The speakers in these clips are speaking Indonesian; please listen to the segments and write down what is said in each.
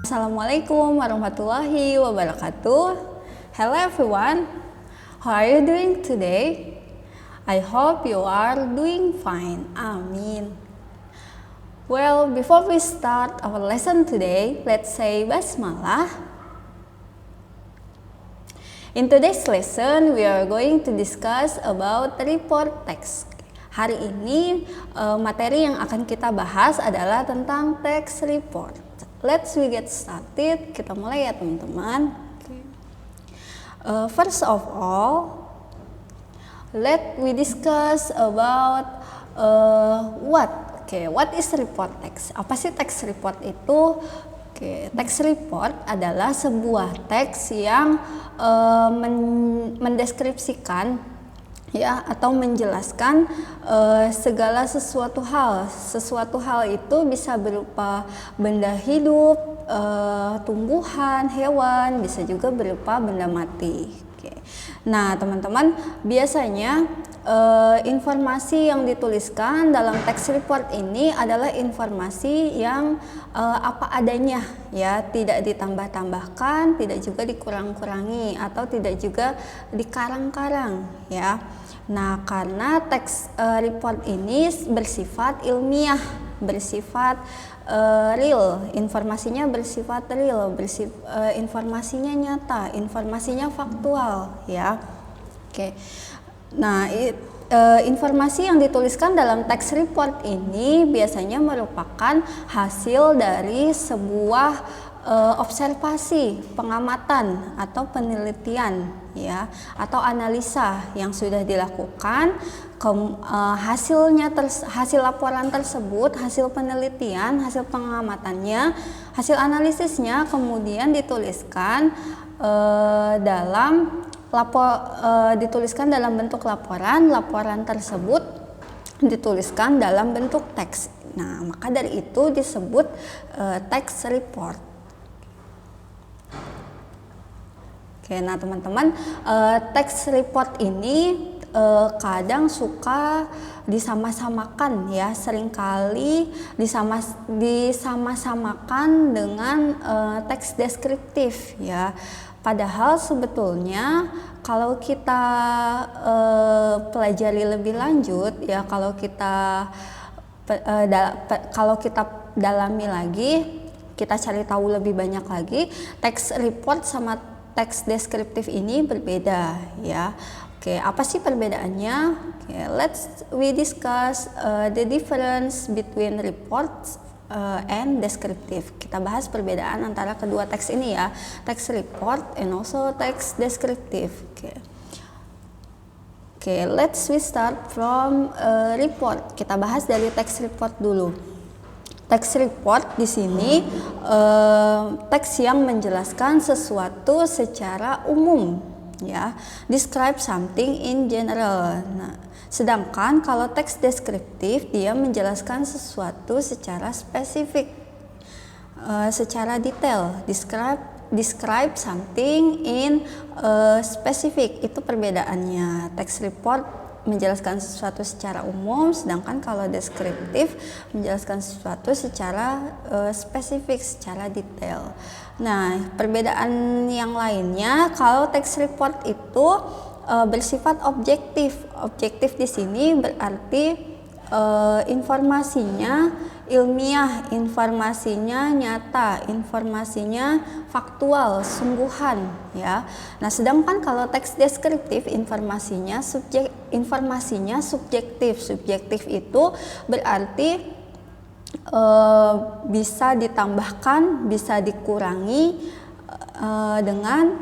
Assalamualaikum warahmatullahi wabarakatuh. Hello everyone, how are you doing today? I hope you are doing fine. Amin. Well, before we start our lesson today, let's say Basmalah. In today's lesson, we are going to discuss about report text. Hari ini materi yang akan kita bahas adalah tentang text report. Let's we get started. Kita mulai ya teman-teman. First of all, let we discuss about what is report text? Apa sih text report itu? Text report adalah sebuah teks yang mendeskripsikan ya atau menjelaskan segala sesuatu hal. Sesuatu hal itu bisa berupa benda hidup, tumbuhan, hewan, bisa juga berupa benda mati. Nah, teman-teman, biasanya informasi yang dituliskan dalam text report ini adalah informasi yang apa adanya, ya, tidak ditambah-tambahkan, tidak juga dikurang-kurangi atau tidak juga dikarang-karang, ya. Nah, karena text report ini bersifat ilmiah, bersifat real, informasinya bersifat real, informasinya nyata, informasinya faktual, ya. Nah, informasi yang dituliskan dalam text report ini biasanya merupakan hasil dari sebuah observasi, pengamatan atau penelitian, ya, atau analisa yang sudah dilakukan. Hasil laporan tersebut, hasil penelitian, hasil pengamatannya, hasil analisisnya kemudian dituliskan dituliskan dalam bentuk laporan. Laporan tersebut dituliskan dalam bentuk teks. Nah, maka dari itu disebut text report. Nah teman-teman, text report ini kadang suka disama-samakan, ya, seringkali disama-samakan dengan teks deskriptif, ya. Padahal sebetulnya kalau kita pelajari lebih lanjut, ya, kalau kita dalami lagi, kita cari tahu lebih banyak lagi, text report sama teks deskriptif ini berbeda, ya. Apa sih perbedaannya? Let's we discuss the difference between reports and descriptive. Kita bahas perbedaan antara kedua teks ini, ya, text report and also text descriptive. Let's we start from report. Kita bahas dari text report dulu. Text report di sini teks yang menjelaskan sesuatu secara umum, ya. Describe something in general. Nah, sedangkan kalau teks deskriptif dia menjelaskan sesuatu secara spesifik, secara detail. Describe something in specific. Itu perbedaannya. Text report menjelaskan sesuatu secara umum, sedangkan kalau deskriptif menjelaskan sesuatu secara spesifik, secara detail. Nah, perbedaan yang lainnya, kalau text report itu bersifat objektif. Objektif di sini berarti informasinya ilmiah, informasinya nyata, informasinya faktual, sungguhan, ya. Nah, sedangkan kalau teks deskriptif informasinya subjektif. Subjektif itu berarti bisa ditambahkan, bisa dikurangi dengan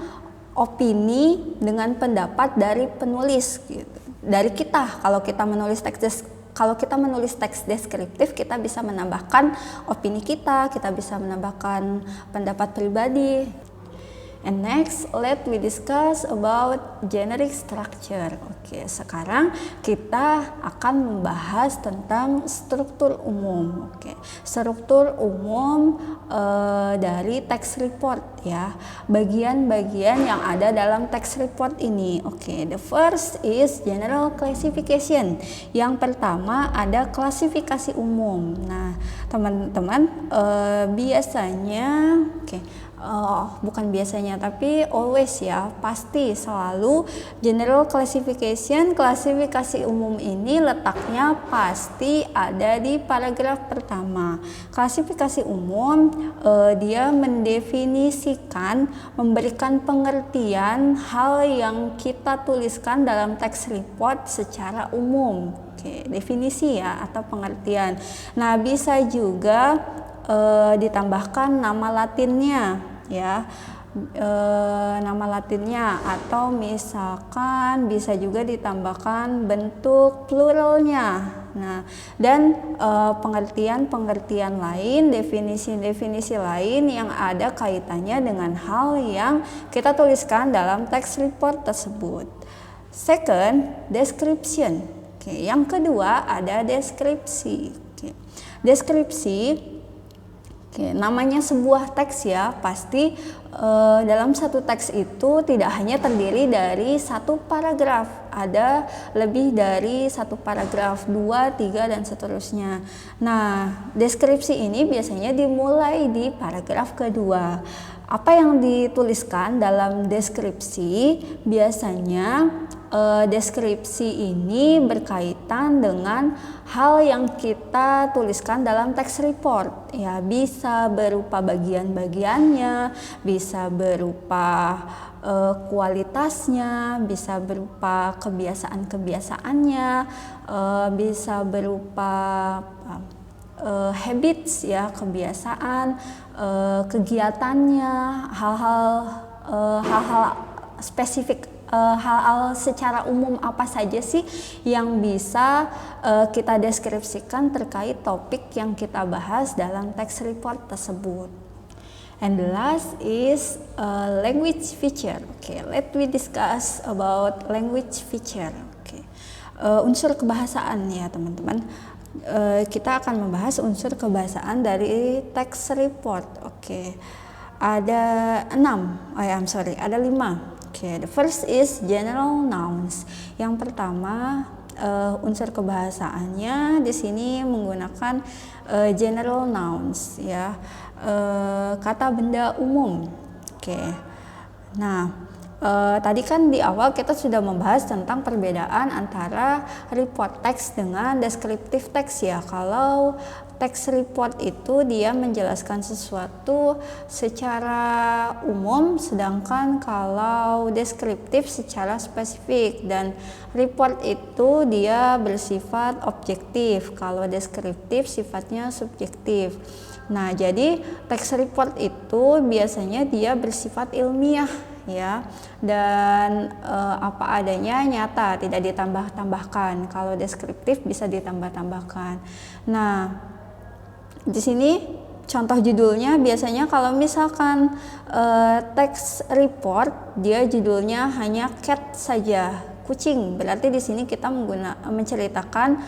opini, dengan pendapat dari penulis, gitu. Dari kita, kalau kita menulis teks deskriptif, kita bisa menambahkan opini kita bisa menambahkan pendapat pribadi. And next, let we discuss about generic structure. Oke, sekarang kita akan membahas tentang struktur umum. Oke, struktur umum dari text report ya. Bagian-bagian yang ada dalam text report ini. Oke, the first is general classification. Yang pertama ada klasifikasi umum. Nah, teman-teman biasanya, bukan biasanya tapi always ya, pasti selalu general classification, klasifikasi umum ini letaknya pasti ada di paragraf pertama. Klasifikasi umum dia mendefinisikan, memberikan pengertian hal yang kita tuliskan dalam text report secara umum. Oke, definisi ya atau pengertian. Nah, bisa juga ditambahkan nama latinnya ya, nama latinnya, atau misalkan bisa juga ditambahkan bentuk pluralnya. Nah, dan pengertian-pengertian lain, definisi-definisi lain yang ada kaitannya dengan hal yang kita tuliskan dalam text report tersebut. Second, description. Oke, yang kedua ada deskripsi. Oke. Deskripsi, namanya sebuah teks ya, pasti dalam satu teks itu tidak hanya terdiri dari satu paragraf, ada lebih dari satu paragraf, 2, 3 dan seterusnya. Nah, deskripsi ini biasanya dimulai di paragraf kedua. Apa yang dituliskan dalam deskripsi? Biasanya deskripsi ini berkaitan dengan hal yang kita tuliskan dalam text report ya, bisa berupa bagian-bagiannya, bisa berupa kualitasnya, bisa berupa kebiasaan-kebiasaannya, bisa berupa habits ya, kebiasaan, kegiatannya, hal-hal spesifik, hal-hal secara umum apa saja sih yang bisa kita deskripsikan terkait topik yang kita bahas dalam text report tersebut. And the last is language feature. Okay, let we discuss about language feature. Okay, unsur kebahasaan ya teman-teman. Kita akan membahas unsur kebahasaan dari text report. Oke, ada 6. Ada 5. Oke, the first is general nouns. Yang pertama, unsur kebahasaannya di sini menggunakan general nouns ya, kata benda umum. Oke. Nah, tadi kan di awal kita sudah membahas tentang perbedaan antara report text dengan descriptive text ya. Kalau text report itu dia menjelaskan sesuatu secara umum, sedangkan kalau deskriptif secara spesifik, dan report itu dia bersifat objektif, kalau deskriptif sifatnya subjektif. Nah, jadi text report itu biasanya dia bersifat ilmiah ya, dan apa adanya, nyata, tidak ditambah-tambahkan. Kalau deskriptif bisa ditambah-tambahkan. Nah, di sini contoh judulnya biasanya kalau misalkan text report dia judulnya hanya cat saja, kucing, berarti di sini kita menceritakan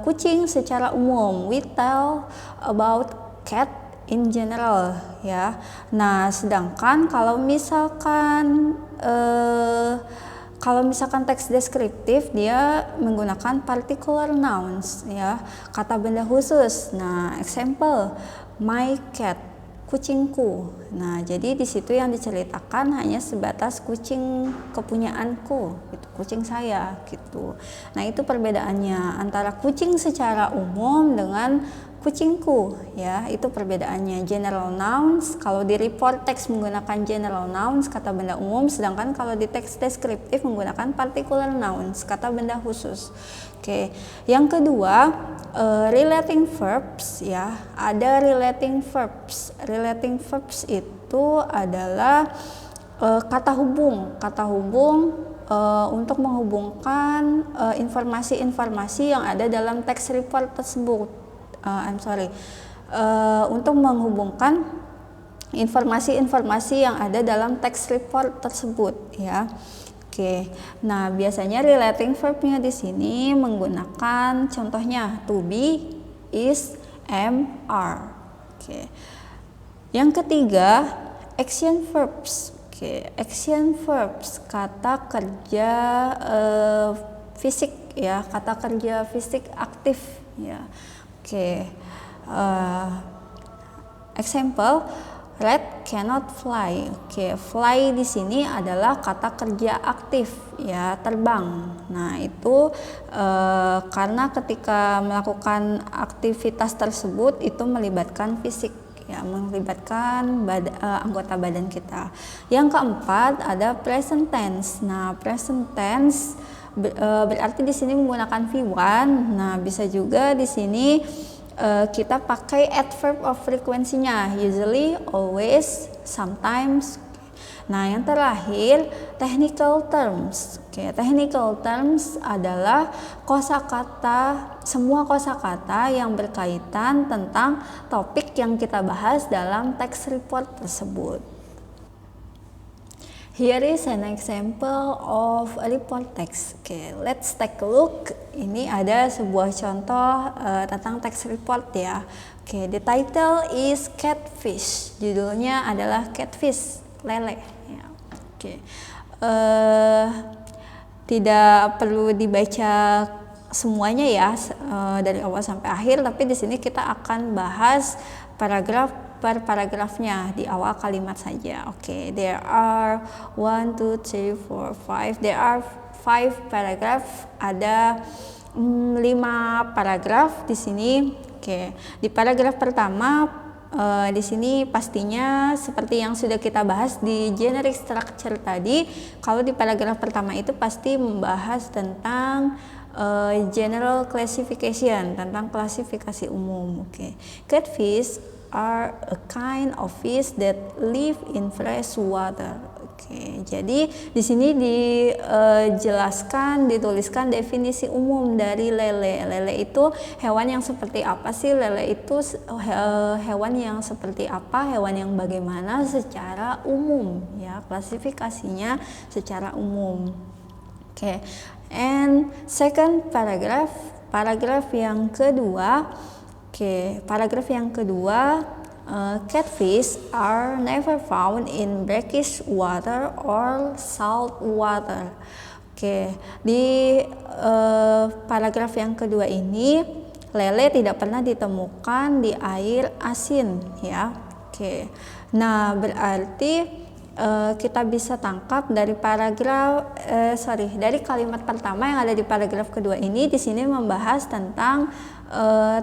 kucing secara umum. We tell about cat in general ya. Nah, sedangkan kalau misalkan teks deskriptif dia menggunakan particular nouns ya, kata benda khusus. Nah, example, my cat, kucingku. Nah, jadi di situ yang diceritakan hanya sebatas kucing kepunyaanku, gitu, kucing saya gitu. Nah, itu perbedaannya antara kucing secara umum dengan kucingku ya, itu perbedaannya. General nouns, kalau di report text menggunakan general nouns, kata benda umum, sedangkan kalau di teks deskriptif menggunakan particular nouns, kata benda khusus. Oke, yang kedua relating verbs ya, ada relating verbs. Relating verbs itu adalah kata hubung untuk menghubungkan informasi-informasi yang ada dalam teks report tersebut. Untuk menghubungkan informasi-informasi yang ada dalam text report tersebut ya. Oke. Nah, biasanya relating verbnya di sini menggunakan contohnya to be, is, am, are. Oke. Yang ketiga, action verbs. Oke, action verbs, kata kerja fisik ya, kata kerja fisik aktif ya. Oke. Example, rat cannot fly. Oke, fly di sini adalah kata kerja aktif ya, terbang. Nah, itu karena ketika melakukan aktivitas tersebut itu melibatkan fisik ya, melibatkan anggota badan kita. Yang keempat ada present tense. Nah, present tense berarti di sini menggunakan V1. Nah, bisa juga di sini kita pakai adverb of frequency-nya, usually, always, sometimes. Nah, yang terakhir technical terms. Oke, technical terms adalah kosakata, semua kosakata yang berkaitan tentang topik yang kita bahas dalam text report tersebut. Here is an example of a report text. Okay, let's take a look. Ini ada sebuah contoh tentang text report ya. Okay, the title is catfish. Judulnya adalah catfish, lele. Ya. Okay. Tidak perlu dibaca semuanya ya dari awal sampai akhir, tapi di sini kita akan bahas paragraf per paragrafnya di awal kalimat saja. Oke, there are 1, 2, 3, 4, 5. There are 5 paragraph. Ada 5 paragraf di sini. Oke, di paragraf pertama di sini pastinya seperti yang sudah kita bahas di generic structure tadi. Kalau di paragraf pertama itu pasti membahas tentang general classification, tentang klasifikasi umum. Oke, catfish are a kind of fish that live in fresh water. Oke, jadi di sini dijelaskan, dituliskan definisi umum dari lele. Lele itu hewan yang seperti apa sih? Lele itu hewan yang seperti apa? Hewan yang bagaimana secara umum ya, klasifikasinya secara umum. Oke, and second paragraph, paragraf yang kedua. Oke, paragraf yang kedua, catfish are never found in brackish water or salt water. Oke, di paragraf yang kedua ini lele tidak pernah ditemukan di air asin ya. Oke, nah berarti kita bisa tangkap dari dari kalimat pertama yang ada di paragraf kedua ini. Di sini membahas tentang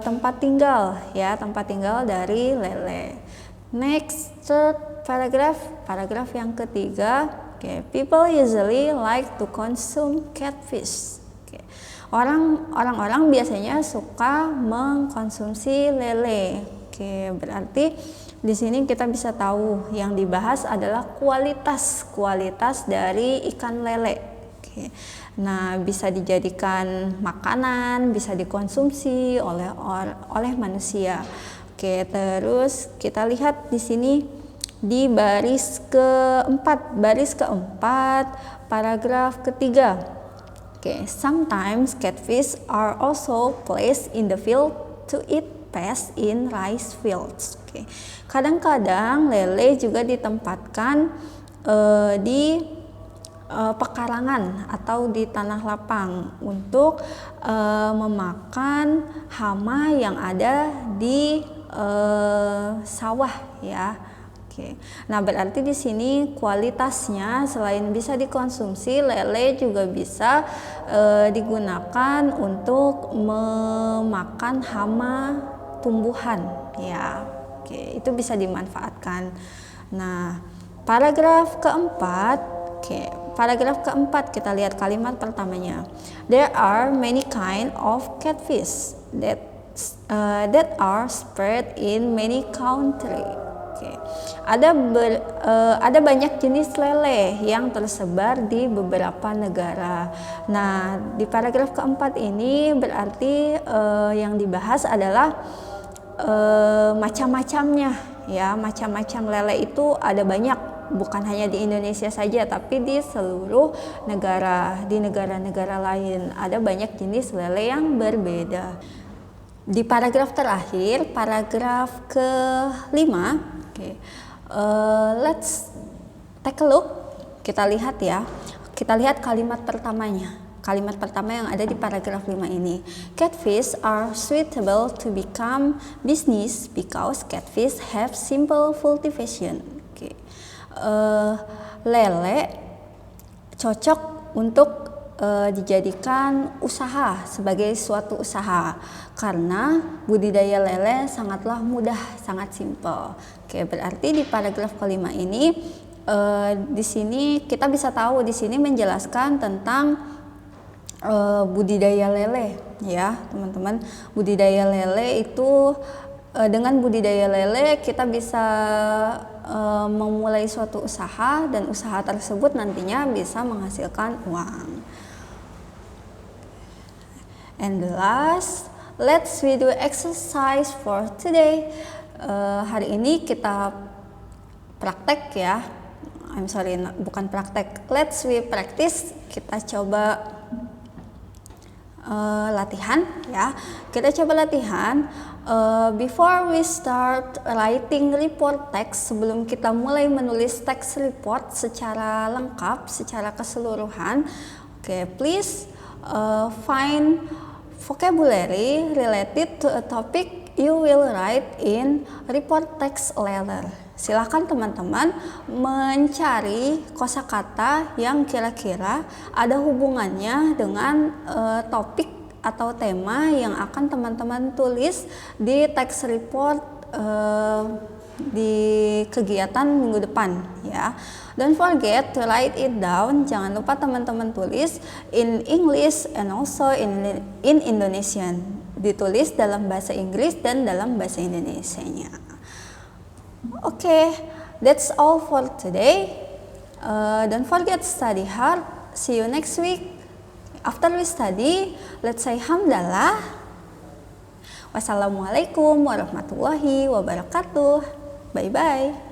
tempat tinggal ya, tempat tinggal dari lele. Next, third paragraph, paragraf yang ketiga. Okay, people usually like to consume catfish. Okay. Orang-orang biasanya suka mengkonsumsi lele. Oke, berarti di sini kita bisa tahu yang dibahas adalah kualitas dari ikan lele. Oke. Nah, bisa dijadikan makanan, bisa dikonsumsi oleh manusia. Oke, terus kita lihat di sini di baris keempat, paragraf ketiga. Oke, sometimes catfish are also placed in the field to eat pests in rice fields. Oke, kadang-kadang lele juga ditempatkan di pekarangan atau di tanah lapang untuk memakan hama yang ada di sawah ya. Oke. Nah, berarti di sini kualitasnya selain bisa dikonsumsi, lele juga bisa digunakan untuk memakan hama tumbuhan ya. Oke, itu bisa dimanfaatkan. Nah, paragraf keempat. Oke, paragraf keempat kita lihat kalimat pertamanya. There are many kind of catfish that are spread in many country. Oke. Ada banyak jenis lele yang tersebar di beberapa negara. Nah, di paragraf keempat ini berarti yang dibahas adalah macam-macamnya ya. Macam-macam lele itu ada banyak, bukan hanya di Indonesia saja, tapi di seluruh negara, di negara-negara lain ada banyak jenis lele yang berbeda. Di paragraf terakhir, paragraf ke-5, let's take a look. Kita lihat ya, kita lihat kalimat pertamanya. Kalimat pertama yang ada di paragraf 5 ini. Catfish are suitable to become business because catfish have simple cultivation. Lele cocok untuk dijadikan usaha, sebagai suatu usaha, karena budidaya lele sangatlah mudah, sangat simple. Berarti di paragraf kelima ini di sini kita bisa tahu, di sini menjelaskan tentang budidaya lele, ya teman-teman. Budidaya lele itu dengan budidaya lele kita bisa memulai suatu usaha, dan usaha tersebut nantinya bisa menghasilkan uang. And the last, let's we do exercise for today. Hari ini kita praktek ya. I'm sorry, bukan praktek. Let's we practice. Kita coba latihan ya. Kita coba latihan. Before we start writing report text, sebelum kita mulai menulis text report secara lengkap, secara keseluruhan, please find vocabulary related to a topic you will write in report text later. Silakan teman-teman mencari kosakata yang kira-kira ada hubungannya dengan topik atau tema yang akan teman-teman tulis di text report di kegiatan minggu depan ya. Don't forget to write it down. Jangan lupa teman-teman tulis in English and also in Indonesian. Ditulis dalam bahasa Inggris dan dalam bahasa Indonesianya. Okay, that's all for today. Don't forget to study hard. See you next week. After we study, let's say hamdalah. Wassalamualaikum warahmatullahi wabarakatuh. Bye-bye.